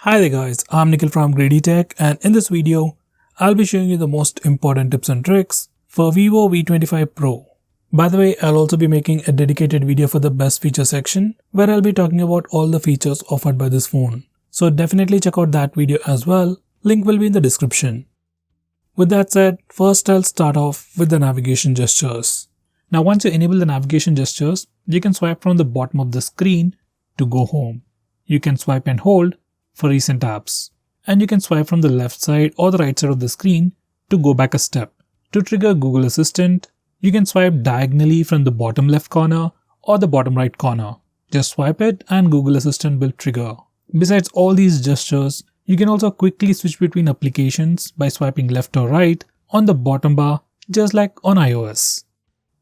Hi there guys, I'm Nikhil from GreedyTech, and in this video, I'll be showing you the most important tips and tricks for Vivo V25 Pro. By the way, I'll also be making a dedicated video for the best feature section where I'll be talking about all the features offered by this phone. So definitely check out that video as well, link will be in the description. With that said, first I'll start off with the navigation gestures. Now once you enable the navigation gestures, you can swipe from the bottom of the screen to go home. You can swipe and hold for recent apps. And you can swipe from the left side or the right side of the screen to go back a step. To trigger Google Assistant, you can swipe diagonally from the bottom left corner or the bottom right corner. Just swipe it and Google Assistant will trigger. Besides all these gestures, you can also quickly switch between applications by swiping left or right on the bottom bar, just like on iOS.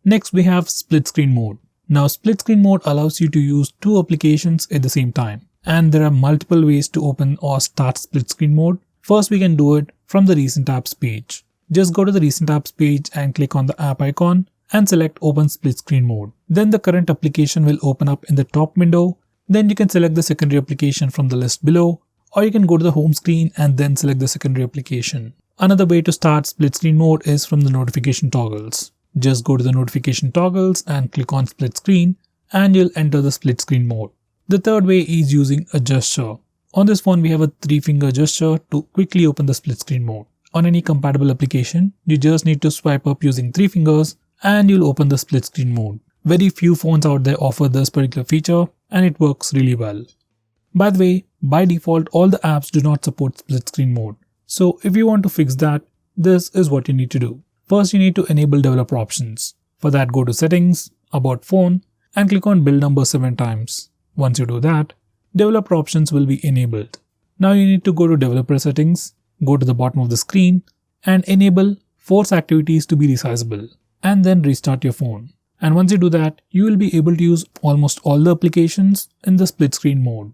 Next we have split screen mode. Now split screen mode allows you to use two applications at the same time. And there are multiple ways to open or start split screen mode. First we can do it from the recent apps page. Just go to the recent apps page and click on the app icon and select open split screen mode. Then the current application will open up in the top window. Then you can select the secondary application from the list below, or you can go to the home screen and then select the secondary application. Another way to start split screen mode is from the notification toggles. Just go to the notification toggles and click on split screen and you'll enter the split screen mode. The third way is using a gesture. On this phone we have a 3-finger gesture to quickly open the split screen mode. On any compatible application, you just need to swipe up using 3 fingers and you'll open the split screen mode. Very few phones out there offer this particular feature and it works really well. By the way, by default all the apps do not support split screen mode. So if you want to fix that, this is what you need to do. First you need to enable developer options. For that go to settings, about phone and click on build number 7 times. Once you do that, developer options will be enabled. Now you need to go to developer settings, go to the bottom of the screen and enable force activities to be resizable and then restart your phone. And once you do that, you will be able to use almost all the applications in the split screen mode.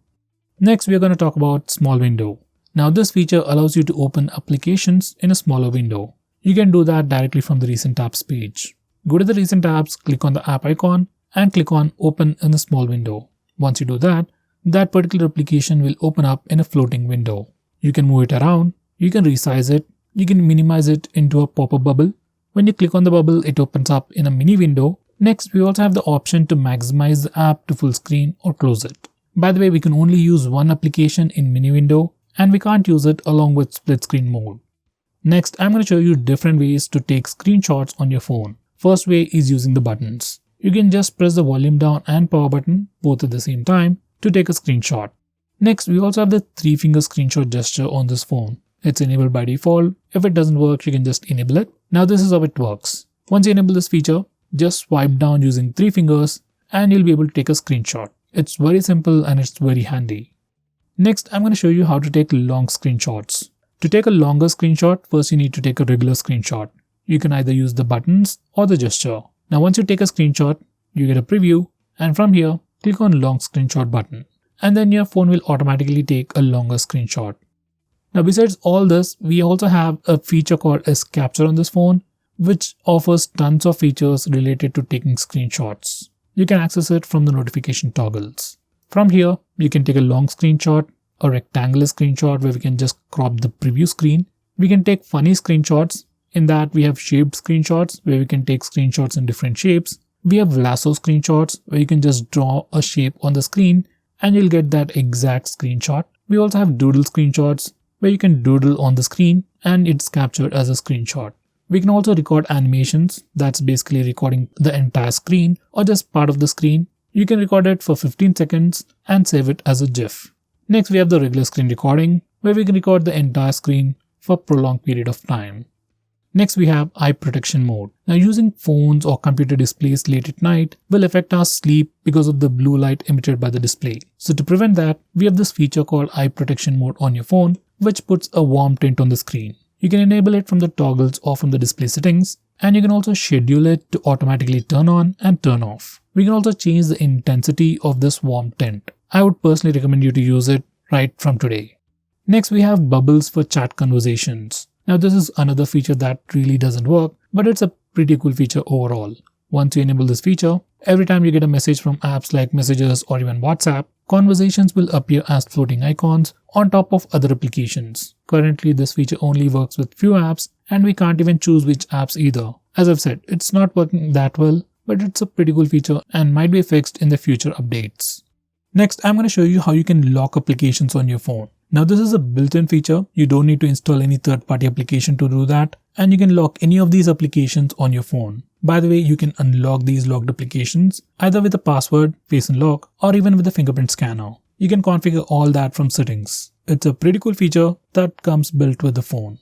Next we are going to talk about small window. Now this feature allows you to open applications in a smaller window. You can do that directly from the recent apps page. Go to the recent apps, click on the app icon and click on open in a small window. Once you do that, that particular application will open up in a floating window. You can move it around, you can resize it, you can minimize it into a pop-up bubble. When you click on the bubble, it opens up in a mini window. Next, we also have the option to maximize the app to full screen or close it. By the way, we can only use one application in mini window and we can't use it along with split screen mode. Next, I'm going to show you different ways to take screenshots on your phone. First way is using the buttons. You can just press the volume down and power button both at the same time to take a screenshot. Next, we also have the 3-finger screenshot gesture on this phone. It's enabled by default. If it doesn't work, you can just enable it. Now this is how it works. Once you enable this feature, just swipe down using 3 fingers and you'll be able to take a screenshot. It's very simple and it's very handy. Next, I'm going to show you how to take long screenshots. To take a longer screenshot, first you need to take a regular screenshot. You can either use the buttons or the gesture. Now once you take a screenshot, you get a preview and from here, click on long screenshot button and then your phone will automatically take a longer screenshot. Now besides all this, we also have a feature called as capture on this phone which offers tons of features related to taking screenshots. You can access it from the notification toggles. From here, you can take a long screenshot, a rectangular screenshot where we can just crop the preview screen. We can take funny screenshots. In that we have shaped screenshots where we can take screenshots in different shapes. We have lasso screenshots where you can just draw a shape on the screen and you'll get that exact screenshot. We also have doodle screenshots where you can doodle on the screen and it's captured as a screenshot. We can also record animations, that's basically recording the entire screen or just part of the screen. You can record it for 15 seconds and save it as a GIF. Next we have the regular screen recording where we can record the entire screen for a prolonged period of time. Next we have eye protection mode. Now using phones or computer displays late at night will affect our sleep because of the blue light emitted by the display. So to prevent that, we have this feature called eye protection mode on your phone which puts a warm tint on the screen. You can enable it from the toggles or from the display settings and you can also schedule it to automatically turn on and turn off. We can also change the intensity of this warm tint. I would personally recommend you to use it right from today. Next we have bubbles for chat conversations. Now this is another feature that really doesn't work, but it's a pretty cool feature overall. Once you enable this feature, Every time you get a message from apps like Messages or even WhatsApp, conversations will appear as floating icons on top of other applications. Currently, this feature only works with few apps and we can't even choose which apps either. As I've said, it's not working that well, but it's a pretty cool feature and might be fixed in the future updates. Next, I'm going to show you how you can lock applications on your phone. Now this is a built-in feature. You don't need to install any third-party application to do that, and you can lock any of these applications on your phone. By the way, you can unlock these locked applications either with a password, face unlock, or even with a fingerprint scanner. You can configure all that from settings. It's a pretty cool feature that comes built with the phone.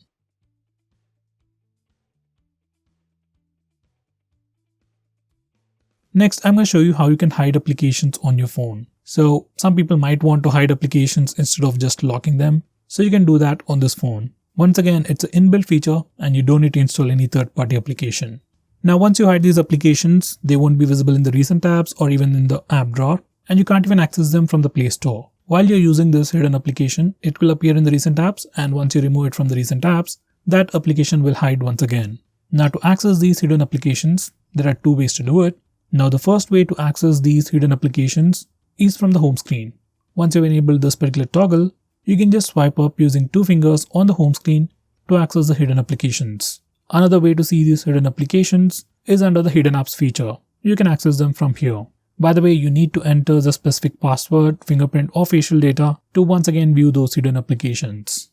Next, I'm going to show you how you can hide applications on your phone. So some people might want to hide applications instead of just locking them. So you can do that on this phone. Once again, it's an inbuilt feature and you don't need to install any third-party application. Now once you hide these applications, they won't be visible in the recent tabs or even in the app drawer, and you can't even access them from the Play Store. While you're using this hidden application, it will appear in the recent tabs, and once you remove it from the recent tabs, that application will hide once again. Now to access these hidden applications, there are two ways to do it. Now the first way to access these hidden applications is from the home screen. Once you've enabled this particular toggle, you can just swipe up using two fingers on the home screen to access the hidden applications. Another way to see these hidden applications is under the hidden apps feature. You can access them from here. By the way, you need to enter the specific password, fingerprint or facial data to once again view those hidden applications.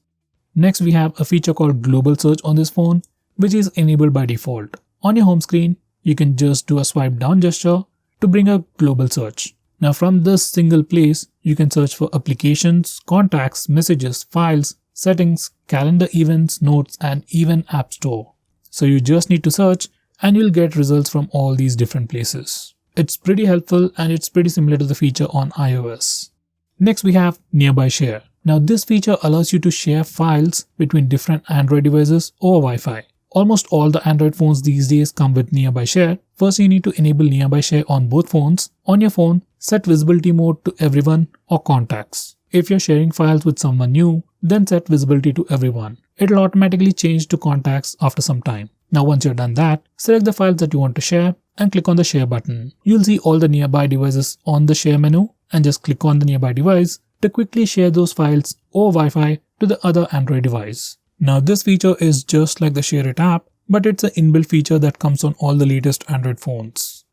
Next, we have a feature called global search on this phone, which is enabled by default. On your home screen, you can just do a swipe down gesture to bring a global search. Now from this single place, you can search for applications, contacts, messages, files, settings, calendar events, notes, and even App Store. So you just need to search and you'll get results from all these different places. It's pretty helpful and it's pretty similar to the feature on iOS. Next we have Nearby Share. Now this feature allows you to share files between different Android devices over Wi-Fi. Almost all the Android phones these days come with Nearby Share. First you need to enable Nearby Share on both phones. On your phone, set visibility mode to everyone or contacts. If you're sharing files with someone new, then set visibility to everyone. It'll automatically change to contacts after some time. Now once you're done that, select the files that you want to share and click on the share button. You'll see all the nearby devices on the share menu and just click on the nearby device to quickly share those files over Wi-Fi to the other Android device. Now this feature is just like the Share It app, but it's an inbuilt feature that comes on all the latest Android phones.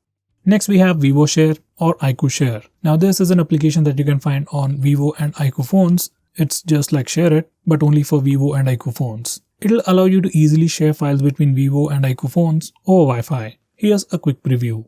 Next we have Vivo Share or iQOO Share. Now this is an application that you can find on Vivo and iQOO phones. It's just like Share It, but only for Vivo and iQOO phones. It'll allow you to easily share files between Vivo and iQOO phones over Wi-Fi. Here's a quick preview.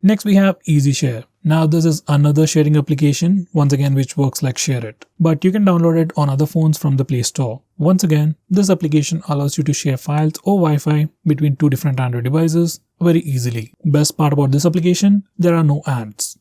Next we have Easy Share. Now this is another sharing application, once again which works like Share It. But you can download it on other phones from the Play Store. Once again, this application allows you to share files over Wi-Fi between two different Android devices very easily. Best part about this application, there are no ads.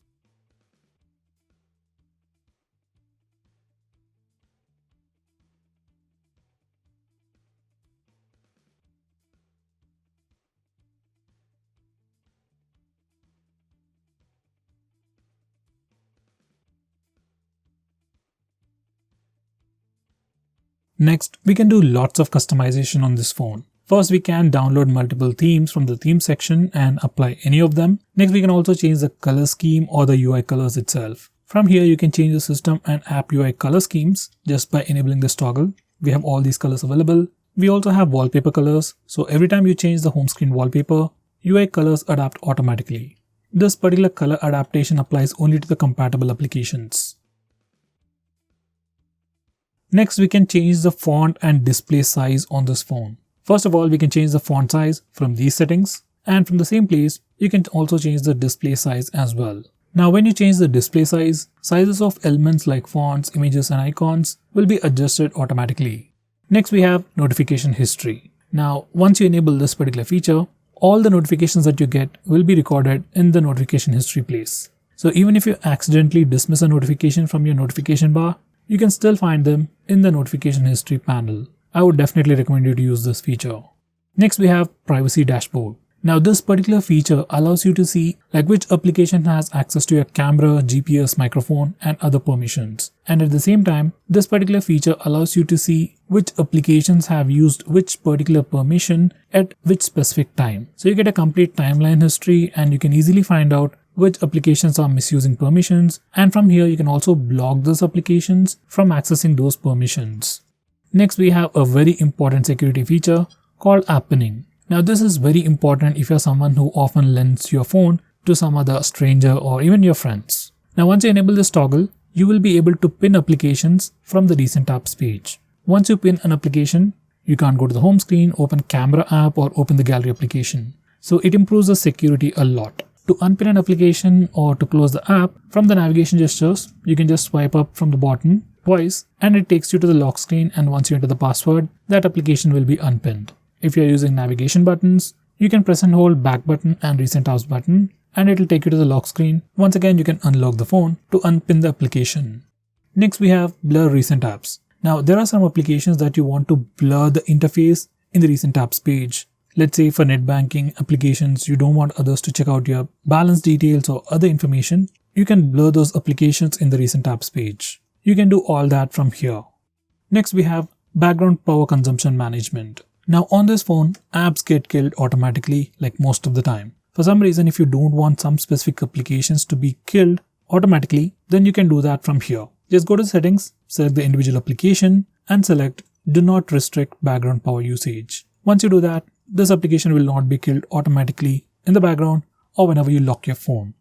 Next, we can do lots of customization on this phone. First, we can download multiple themes from the theme section and apply any of them. Next, we can also change the color scheme or the UI colors itself. From here, you can change the system and app UI color schemes just by enabling this toggle. We have all these colors available. We also have wallpaper colors. So every time you change the home screen wallpaper, UI colors adapt automatically. This particular color adaptation applies only to the compatible applications. Next, we can change the font and display size on this phone. First of all, we can change the font size from these settings, and from the same place, you can also change the display size as well. Now, when you change the display size, sizes of elements like fonts, images, and icons will be adjusted automatically. Next, we have notification history. Now, once you enable this particular feature, all the notifications that you get will be recorded in the notification history place. So even if you accidentally dismiss a notification from your notification bar, you can still find them in the notification history panel. I would definitely recommend you to use this feature. Next, we have privacy dashboard. Now this particular feature allows you to see which application has access to your camera, GPS, microphone and other permissions. And at the same time, this particular feature allows you to see which applications have used which particular permission at which specific time. So you get a complete timeline history and you can easily find out which applications are misusing permissions, and from here you can also block those applications from accessing those permissions. Next we have a very important security feature called app pinning. Now this is very important if you're someone who often lends your phone to some other stranger or even your friends. Now once you enable this toggle, you will be able to pin applications from the recent apps page. Once you pin an application, you can't go to the home screen, open camera app or open the gallery application. So it improves the security a lot. To unpin an application or to close the app, from the navigation gestures, you can just swipe up from the bottom twice and it takes you to the lock screen, and once you enter the password, that application will be unpinned. If you're using navigation buttons, you can press and hold back button and recent apps button and it will take you to the lock screen. Once again, you can unlock the phone to unpin the application. Next we have blur recent apps. Now there are some applications that you want to blur the interface in the recent apps page. Let's say for net banking applications, you don't want others to check out your balance details or other information. You can blur those applications in the recent apps page. You can do all that from here. Next we have background power consumption management. Now on this phone, apps get killed automatically most of the time. For some reason, if you don't want some specific applications to be killed automatically, then you can do that from here. Just go to settings, select the individual application and select do not restrict background power usage. Once you do that, this application will not be killed automatically in the background or whenever you lock your phone.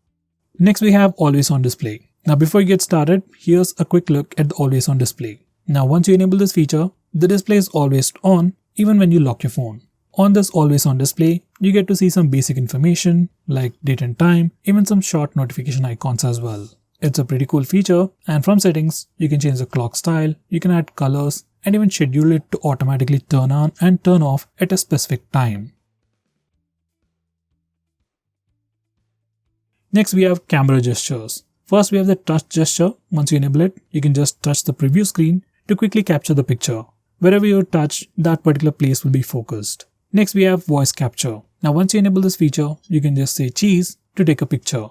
Next we have always on display. Now before you get started, here's a quick look at the always on display. Now once you enable this feature, the display is always on even when you lock your phone. On this always on display, you get to see some basic information like date and time, even some short notification icons as well. It's a pretty cool feature, and from settings, you can change the clock style, you can add colors and even schedule it to automatically turn on and turn off at a specific time. Next we have camera gestures. First we have the touch gesture. Once you enable it, you can just touch the preview screen to quickly capture the picture. Wherever you touch, that particular place will be focused. Next we have voice capture. Now once you enable this feature, you can just say cheese to take a picture.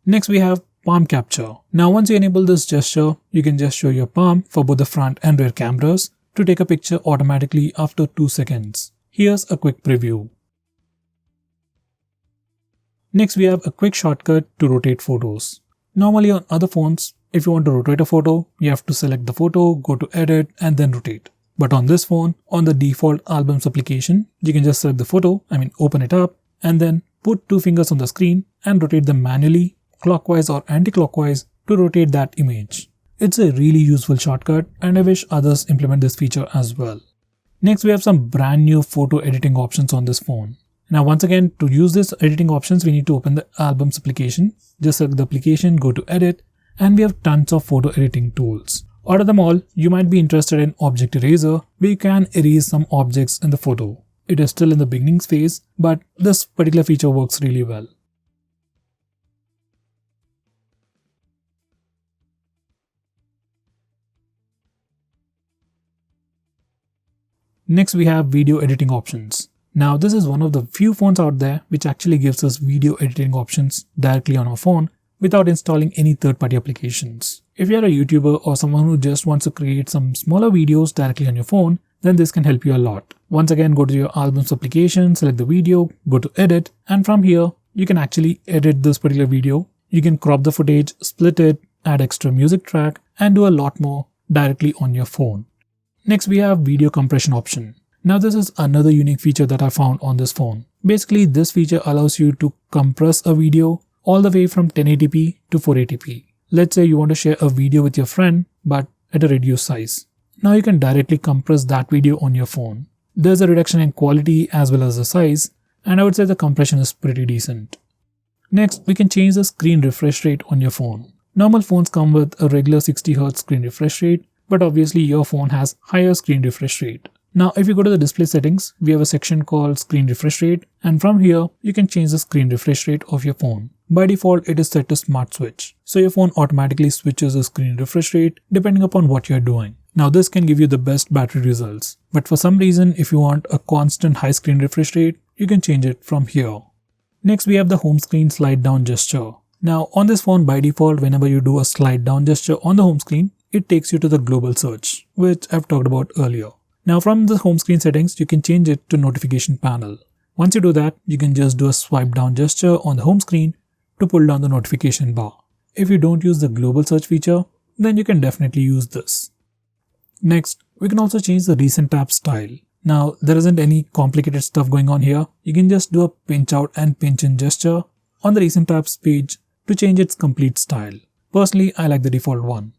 Next we have palm capture. Now once you enable this gesture, you can just show your palm for both the front and rear cameras to take a picture automatically after 2 seconds. Here's a quick preview. Next we have a quick shortcut to rotate photos. Normally on other phones, if you want to rotate a photo, you have to select the photo, go to edit and then rotate. But on this phone, on the default albums application, you can just select the photo, open it up and then put 2 fingers on the screen and rotate them manually, clockwise or anti-clockwise to rotate that image. It's a really useful shortcut and I wish others implement this feature as well. Next we have some brand new photo editing options on this phone. Now once again, to use these editing options, we need to open the albums application. Just select the application, go to edit and we have tons of photo editing tools. Out of them all, you might be interested in object eraser where you can erase some objects in the photo. It is still in the beginning phase, but this particular feature works really well. Next we have video editing options. Now this is one of the few phones out there which actually gives us video editing options directly on our phone without installing any third-party applications. If you're a YouTuber or someone who just wants to create some smaller videos directly on your phone, then this can help you a lot. Once again, go to your albums application, select the video, go to edit, and from here you can actually edit this particular video. You can crop the footage, split it, add extra music track and do a lot more directly on your phone. Next we have video compression option. Now this is another unique feature that I found on this phone. Basically this feature allows you to compress a video all the way from 1080p to 480p. Let's say you want to share a video with your friend but at a reduced size. Now you can directly compress that video on your phone. There's a reduction in quality as well as the size, and I would say the compression is pretty decent. Next we can change the screen refresh rate on your phone. Normal phones come with a regular 60Hz screen refresh rate, but obviously your phone has higher screen refresh rate. Now if you go to the display settings, we have a section called screen refresh rate, and from here you can change the screen refresh rate of your phone. By default it is set to smart switch, so your phone automatically switches the screen refresh rate depending upon what you're doing. Now this can give you the best battery results, but for some reason if you want a constant high screen refresh rate, you can change it from here. Next we have the home screen slide down gesture. Now on this phone by default, whenever you do a slide down gesture on the home screen, it takes you to the global search, which I've talked about earlier. Now from the home screen settings, you can change it to notification panel. Once you do that, you can just do a swipe down gesture on the home screen to pull down the notification bar. If you don't use the global search feature, then you can definitely use this. Next, we can also change the recent tab style. Now, there isn't any complicated stuff going on here. You can just do a pinch out and pinch in gesture on the recent tabs page to change its complete style. Personally, I like the default one.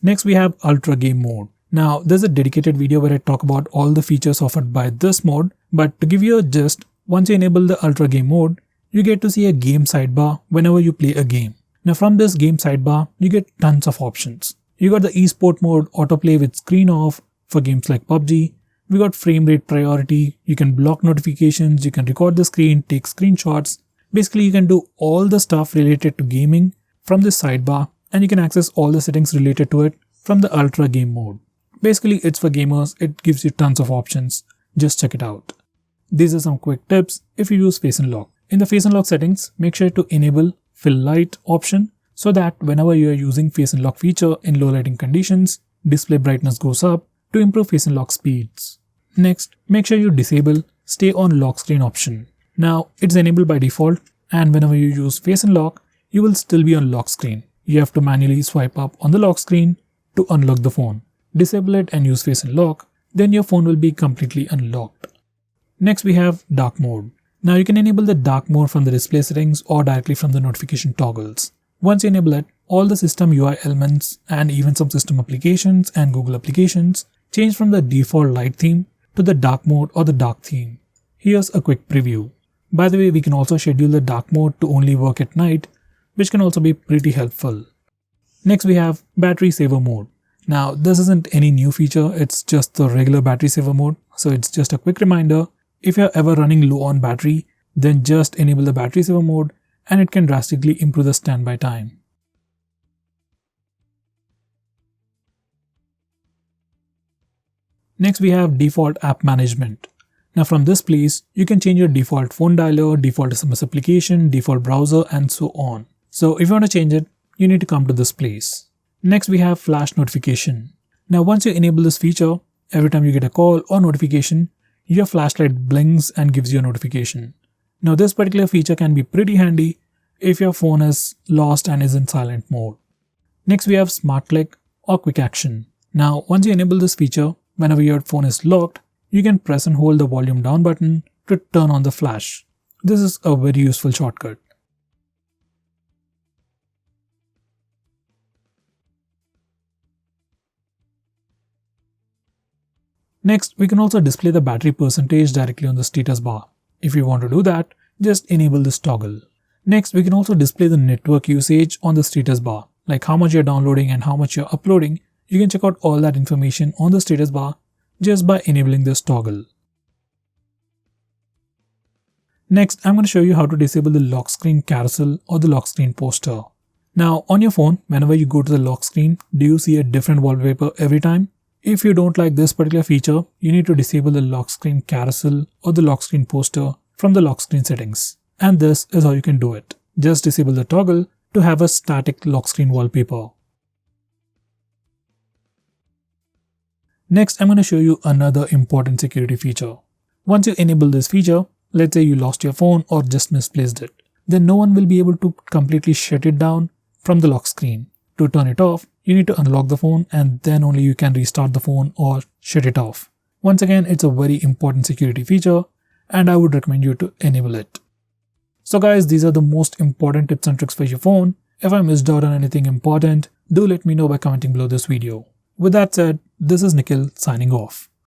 Next, we have Ultra Game Mode. Now, there's a dedicated video where I talk about all the features offered by this mode, but to give you a gist, once you enable the Ultra Game Mode, you get to see a game sidebar whenever you play a game. Now from this game sidebar, you get tons of options. You got the esport mode, autoplay with screen off for games like PUBG. We got frame rate priority, you can block notifications, you can record the screen, take screenshots. Basically, you can do all the stuff related to gaming from this sidebar, and you can access all the settings related to it from the Ultra Game Mode. Basically, it's for gamers, it gives you tons of options. Just check it out. These are some quick tips if you use Face Unlock. In the Face Unlock settings, make sure to enable Fill Light option so that whenever you are using Face Unlock feature in low lighting conditions, display brightness goes up to improve Face Unlock speeds. Next, make sure you disable Stay on Lock Screen option. Now, it's enabled by default, and whenever you use Face Unlock, you will still be on lock screen. You have to manually swipe up on the lock screen to unlock the phone. Disable it and use Face Unlock, then your phone will be completely unlocked. Next, we have Dark Mode. Now you can enable the dark mode from the display settings or directly from the notification toggles. Once you enable it, all the system UI elements and even some system applications and Google applications change from the default light theme to the dark mode or the dark theme. Here's a quick preview. By the way, we can also schedule the dark mode to only work at night, which can also be pretty helpful. Next we have battery saver mode. Now this isn't any new feature, it's just the regular battery saver mode. So it's just a quick reminder. If you're ever running low on battery, then just enable the battery saver mode and it can drastically improve the standby time. Next we have default app management. Now from this place, you can change your default phone dialer, default SMS application, default browser and so on. So if you want to change it, you need to come to this place. Next we have flash notification. Now once you enable this feature, every time you get a call or notification, your flashlight blinks and gives you a notification. Now this particular feature can be pretty handy if your phone is lost and is in silent mode. Next we have Smart Click or Quick Action. Now once you enable this feature, whenever your phone is locked, you can press and hold the volume down button to turn on the flash. This is a very useful shortcut. Next, we can also display the battery percentage directly on the status bar. If you want to do that, just enable this toggle. Next, we can also display the network usage on the status bar, like how much you're downloading and how much you're uploading. You can check out all that information on the status bar just by enabling this toggle. Next, I'm going to show you how to disable the lock screen carousel or the lock screen poster. Now, on your phone, whenever you go to the lock screen, do you see a different wallpaper every time? If you don't like this particular feature, you need to disable the lock screen carousel or the lock screen poster from the lock screen settings. And this is how you can do it. Just disable the toggle to have a static lock screen wallpaper. Next, I'm going to show you another important security feature. Once you enable this feature, let's say you lost your phone or just misplaced it, then no one will be able to completely shut it down from the lock screen. To turn it off, you need to unlock the phone and then only you can restart the phone or shut it off. Once again, it's a very important security feature and I would recommend you to enable it. So guys, these are the most important tips and tricks for your phone. If I missed out on anything important, do let me know by commenting below this video. With that said, this is Nikhil signing off.